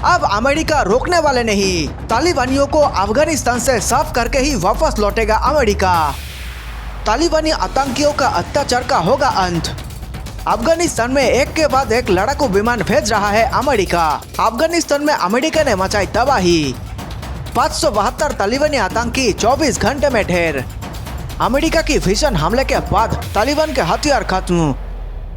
अब अमेरिका रोकने वाले नहीं, तालिबानियों को अफगानिस्तान से साफ करके ही वापस लौटेगा अमेरिका। तालिबानी आतंकियों का अत्याचार का होगा अंत। अफगानिस्तान में एक के बाद एक लड़ाकू विमान भेज रहा है अमेरिका। अफगानिस्तान में अमेरिका ने मचाई तबाही। 572 तालिबानी आतंकी 24 घंटे में ढेर। अमेरिका की भीषण हमले के बाद तालिबान के हथियार खत्म।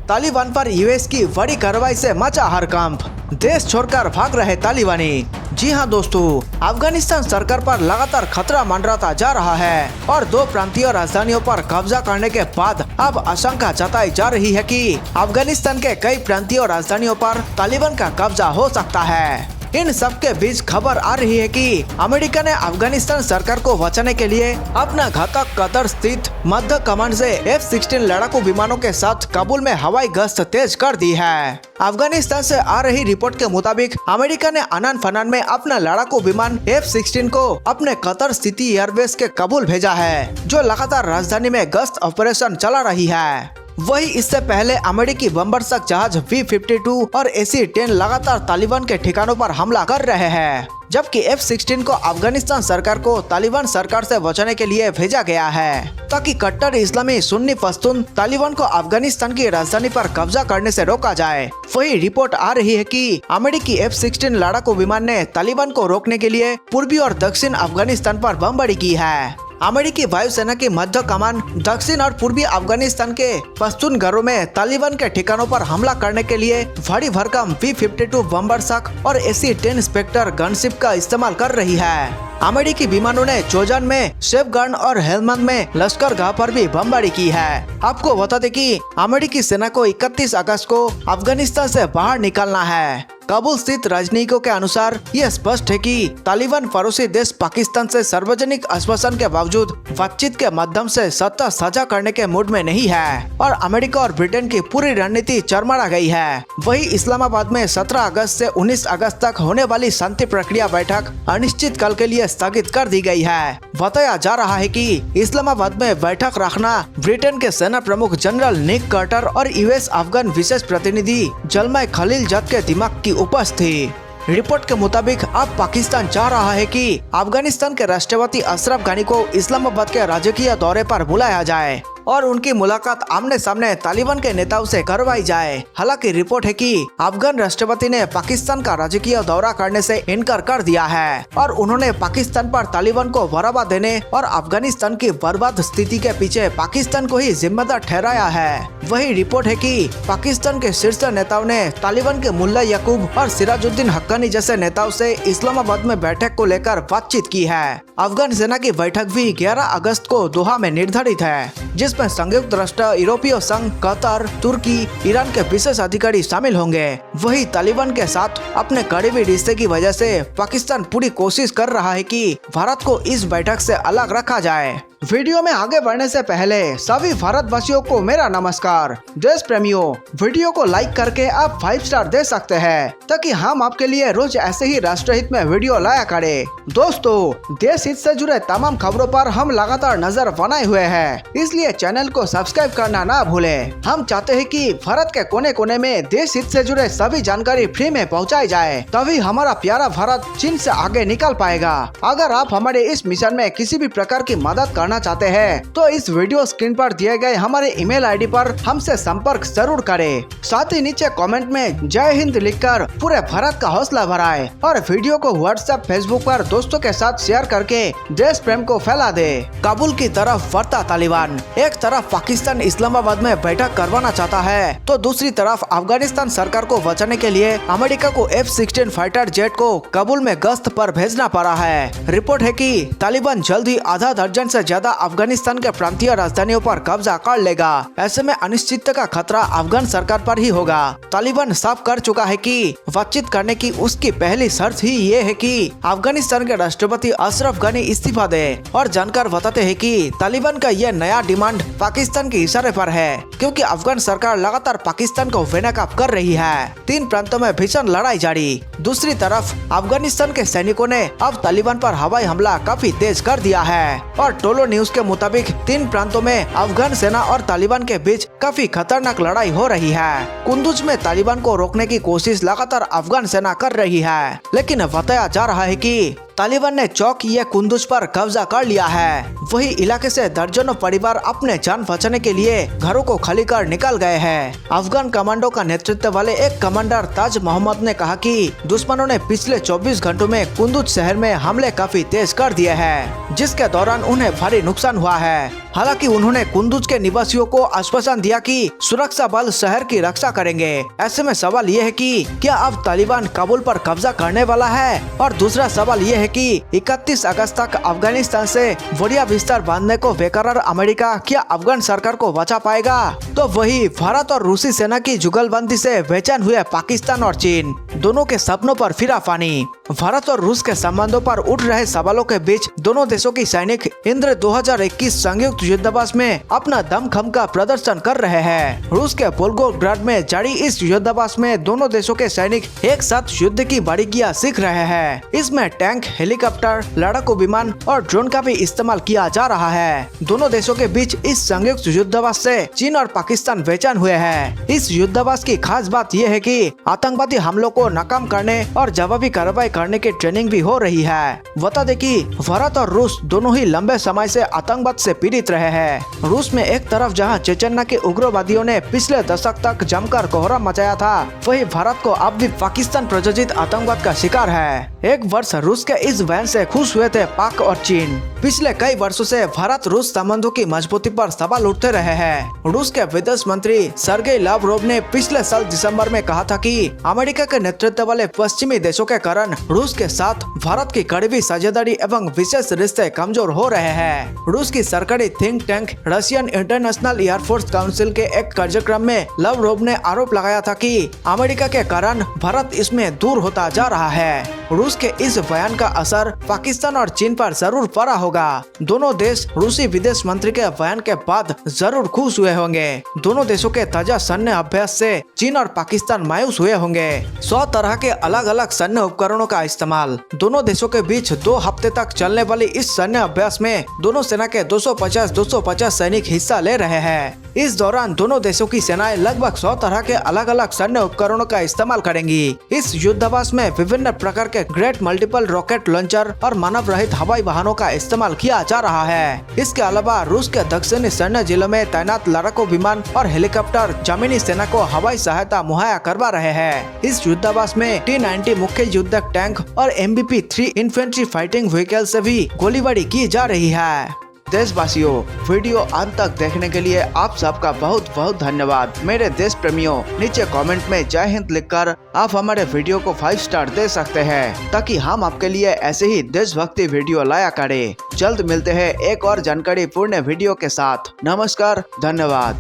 तालिबान पर यूएस की बड़ी कार्रवाई से मचा हड़कंप। देश छोड़कर भाग रहे तालिबानी। जी हां दोस्तों, अफगानिस्तान सरकार पर लगातार खतरा मंडराता जा रहा है और दो प्रांतीय राजधानियों पर कब्जा करने के बाद अब आशंका जताई जा रही है कि अफगानिस्तान के कई प्रांतीय राजधानियों पर तालिबान का कब्जा हो सकता है। इन सब के बीच खबर आ रही है कि अमेरिका ने अफगानिस्तान सरकार को बचाने के लिए अपना घातक कतर स्थित मध्य कमांड से F-16 लड़ाकू विमानों के साथ काबुल में हवाई गश्त तेज कर दी है। अफगानिस्तान से आ रही रिपोर्ट के मुताबिक अमेरिका ने अनन फनान में अपना लड़ाकू विमान F-16 को अपने कतर स्थित एयरबेस के काबुल भेजा है, जो लगातार राजधानी में गश्त ऑपरेशन चला रही है। वही इससे पहले अमेरिकी बम्बरसक जहाज V-52 और AC-10 लगातार तालिबान के ठिकानों पर हमला कर रहे हैं, जबकि F-16 को अफगानिस्तान सरकार को तालिबान सरकार से बचाने के लिए भेजा गया है, ताकि कट्टर इस्लामी सुन्नी पश्तून तालिबान को अफगानिस्तान की राजधानी पर कब्जा करने से रोका जाए। वही रिपोर्ट आ रही है कि अमेरिकी F-16 लड़ाकू विमान ने तालिबान को रोकने के लिए पूर्वी और दक्षिण अफगानिस्तान पर बमबारी की है। अमेरिकी वायुसेना की मध्य कमान दक्षिण और पूर्वी अफगानिस्तान के पश्तून घरों में तालिबान के ठिकानों पर हमला करने के लिए भारी भरकम V-52 बम्बरसक और AC-10 स्पेक्टर गनशिप का इस्तेमाल कर रही है। अमेरिकी विमानों ने जोजान में, शेफगन और हेलमंद में लश्करगाह पर भी बमबारी की है। आपको बता दें कि अमेरिकी सेना को 31 अगस्त को अफगानिस्तान से बाहर निकलना है। काबुल स्थित राजनयिकों के अनुसार यह स्पष्ट है कि तालिबान पड़ोसी देश पाकिस्तान से सार्वजनिक आश्वासन के बावजूद बातचीत के माध्यम से सत्ता साझा करने के मूड में नहीं है और अमेरिका और ब्रिटेन की पूरी रणनीति चरमरा गई है। वही इस्लामाबाद में 17 अगस्त से 19 अगस्त तक होने वाली शांति प्रक्रिया बैठक अनिश्चित काल के लिए स्थगित कर दी गई है। बताया जा रहा है कि इस्लामाबाद में बैठक रखना ब्रिटेन के सेना प्रमुख जनरल निक कार्टर और यूएस अफगान विशेष प्रतिनिधि जलमाय खलीलजद के दिमाग की उपज थी। रिपोर्ट के मुताबिक अब पाकिस्तान चाह रहा है कि अफगानिस्तान के राष्ट्रपति अशरफ गनी को इस्लामाबाद के राजकीय दौरे पर बुलाया जाए और उनकी मुलाकात आमने सामने तालिबान के नेताओं से करवाई जाए। हालांकि रिपोर्ट है कि अफगान राष्ट्रपति ने पाकिस्तान का राजकीय दौरा करने से इनकार कर दिया है और उन्होंने पाकिस्तान पर तालिबान को बढ़ावा देने और अफगानिस्तान की बर्बाद स्थिति के पीछे पाकिस्तान को ही जिम्मेदार ठहराया है। वही रिपोर्ट है कि पाकिस्तान के शीर्ष नेताओं ने तालिबान के मुल्ला याकूब और सिराजुद्दीन हक्कानी जैसे नेताओं से इस्लामाबाद में बैठक को लेकर बातचीत की है। अफगान सेना की बैठक भी 11 अगस्त को दोहा में निर्धारित है, जिसमें संयुक्त राष्ट्र, यूरोपीय संघ, कतर, तुर्की, ईरान के विशेष अधिकारी शामिल होंगे। वही तालिबान के साथ अपने करीबी रिश्ते की वजह से पाकिस्तान पूरी कोशिश कर रहा है कि भारत को इस बैठक से अलग रखा जाए। वीडियो में आगे बढ़ने से पहले सभी भारतवासियों को मेरा नमस्कार। देश प्रेमियों, वीडियो को लाइक करके आप 5 स्टार दे सकते हैं ताकि हम आपके लिए रोज ऐसे ही राष्ट्रहित में वीडियो लाया करें। दोस्तों, देश हित से जुड़े तमाम खबरों पर हम लगातार नजर बनाए हुए हैं, इसलिए चैनल को सब्सक्राइब करना ना भूलें। हम चाहते हैं कि भारत के कोने कोने में देश हित से जुड़े सभी जानकारी फ्री में पहुँचाई जाए, तभी हमारा प्यारा भारत चीन से आगे निकल पाएगा। अगर आप हमारे इस मिशन में किसी भी प्रकार की मदद करना चाहते हैं तो इस वीडियो स्क्रीन पर दिए गए हमारे ईमेल आईडी पर हमसे संपर्क जरूर करें। साथ ही नीचे कमेंट में जय हिंद लिखकर पूरे भारत का हौसला बढ़ाएं और वीडियो को व्हाट्सएप, फेसबुक पर दोस्तों के साथ शेयर करके देश प्रेम को फैला दे। काबुल की तरफ बढ़ता तालिबान। एक तरफ पाकिस्तान इस्लामाबाद में बैठक करवाना चाहता है तो दूसरी तरफ अफगानिस्तान सरकार को बचाने के लिए अमेरिका को F-16 फाइटर जेट को काबुल में गश्त पर भेजना पड़ा है। रिपोर्ट है कि तालिबान जल्द ही आधा दर्जन से ज्यादा अफगानिस्तान के प्रांतीय राजधानियों पर कब्जा कर लेगा। ऐसे में अनिश्चितता का खतरा अफगान सरकार पर ही होगा। तालिबान साफ कर चुका है कि बातचीत करने की उसकी पहली शर्त ही ये है कि अफगानिस्तान के राष्ट्रपति अशरफ गनी इस्तीफा दे और जानकार बताते हैं कि तालिबान का यह नया डिमांड पाकिस्तान के इशारे पर है। क्योंकि अफगान सरकार लगातार पाकिस्तान को बेनकाब कर रही है। 3 प्रांतों में भीषण लड़ाई जारी। दूसरी तरफ अफगानिस्तान के सैनिकों ने अब तालिबान पर हवाई हमला काफी तेज कर दिया है और टोलो न्यूज के मुताबिक 3 प्रांतों में अफगान सेना और तालिबान के बीच काफी खतरनाक लड़ाई हो रही है। कुंदुज में तालिबान को रोकने की कोशिश लगातार अफगान सेना कर रही है, लेकिन बताया जा रहा है कि तालिबान ने चौक ये कुंदुज पर कब्जा कर लिया है। वही इलाके से दर्जनों परिवार अपने जान बचाने के लिए घरों को खाली कर निकल गए हैं। अफगान कमांडो का नेतृत्व वाले एक कमांडर ताज मोहम्मद ने कहा कि दुश्मनों ने पिछले 24 घंटों में कुंदुज शहर में हमले काफी तेज कर दिए हैं, जिसके दौरान उन्हें भारी नुकसान हुआ है। हालांकि उन्होंने कुंदुज के निवासियों को आश्वासन दिया कि सुरक्षा बल शहर की रक्षा करेंगे। ऐसे में सवाल ये है कि क्या अब तालिबान काबुल पर कब्जा करने वाला है? और दूसरा सवाल ये है कि 31 अगस्त तक अफगानिस्तान से बढ़िया विस्तार बांधने को बेकरार अमेरिका क्या अफगान सरकार को बचा पाएगा? तो वही भारत और रूसी सेना की जुगलबंदी से बेचैन हुए पाकिस्तान और चीन दोनों के सपनों पर फिरा पानी। भारत और रूस के संबंधों पर उठ रहे सवालों के बीच दोनों देशों की सैनिक इंद्र 2021 संयुक्त युद्धाभ्यास में अपना दमखम का प्रदर्शन कर रहे हैं। रूस के वोल्गोग्राड में जारी इस युद्धाभ्यास में दोनों देशों के सैनिक एक साथ युद्ध की बारीकियां सीख रहे हैं। इसमें टैंक, हेलीकॉप्टर, लड़ाकू विमान और ड्रोन का भी इस्तेमाल किया जा रहा है। दोनों देशों के बीच इस संयुक्त युद्धाभ्यास से चीन और पाकिस्तान बेचैन हुए हैं। इस युद्धाभ्यास की खास बात यह है कि आतंकवादी हमलों को नाकाम करने और जवाबी कार्रवाई करने की ट्रेनिंग भी हो रही है। बता दें कि भारत और रूस दोनों ही लंबे समय से आतंकवाद से पीड़ित रहे हैं। रूस में एक तरफ जहां चेचन्ना के उग्रवादियों ने पिछले दशक तक जमकर कोहराम मचाया था, वहीं भारत को अब भी पाकिस्तान प्रयोजित आतंकवाद का शिकार है। एक वर्ष रूस के इस बयान से खुश हुए थे पाक और चीन। पिछले कई वर्षों से भारत रूस संबंधों की मजबूती पर सवाल उठते रहे हैं। रूस के विदेश मंत्री सर्गेई लावरोव ने पिछले साल दिसंबर में कहा था कि अमेरिका के नेतृत्व वाले पश्चिमी देशों के कारण रूस के साथ भारत की कड़वी साझेदारी एवं विशेष रिश्ते कमजोर हो रहे हैं। रूस की सरकारी think tank Russian international air force council के एक कार्यक्रम में लावरोव ने आरोप लगाया था कि अमेरिका के कारण भारत इसमें दूर होता जा रहा है। रूस के इस बयान का असर पाकिस्तान और चीन पर जरूर पड़ा होगा। दोनों देश रूसी विदेश मंत्री के बयान के बाद जरूर खुश हुए होंगे। दोनों देशों के ताजा सैन्य अभ्यास से चीन और पाकिस्तान मायूस हुए होंगे। 100 तरह के अलग अलग सैन्य उपकरणों का इस्तेमाल। दोनों देशों के बीच 2 हफ्ते तक चलने वाली इस सैन्य अभ्यास में दोनों सेना के 250 सैनिक हिस्सा ले रहे हैं। इस दौरान दोनों देशों की सेनाएं लगभग 100 तरह के अलग अलग सैन्य उपकरणों का इस्तेमाल करेंगी। इस युद्धाभ्यास में विभिन्न प्रकार के ग्रेट मल्टीपल रॉकेट लॉन्चर और मानव रहित हवाई वाहनों का इस्तेमाल किया जा रहा है। इसके अलावा रूस के दक्षिणी सैन्य जिलों में तैनात लड़ाकू विमान और हेलीकॉप्टर जमीनी सेना को हवाई सहायता मुहैया करवा रहे हैं। इस युद्धाभ्यास में T-90 मुख्य युद्धक टैंक और MBP-3 इन्फेंट्री फाइटिंग व्हीकल से भी गोलीबारी की जा रही है। देशवासियों, वीडियो अंत तक देखने के लिए आप सबका बहुत बहुत धन्यवाद। मेरे देश प्रेमियों, नीचे कमेंट में जय हिंद लिखकर आप हमारे वीडियो को 5 स्टार दे सकते हैं, ताकि हम आपके लिए ऐसे ही देशभक्ति वीडियो लाया करें। जल्द मिलते हैं एक और जानकारी पूर्ण वीडियो के साथ। नमस्कार, धन्यवाद।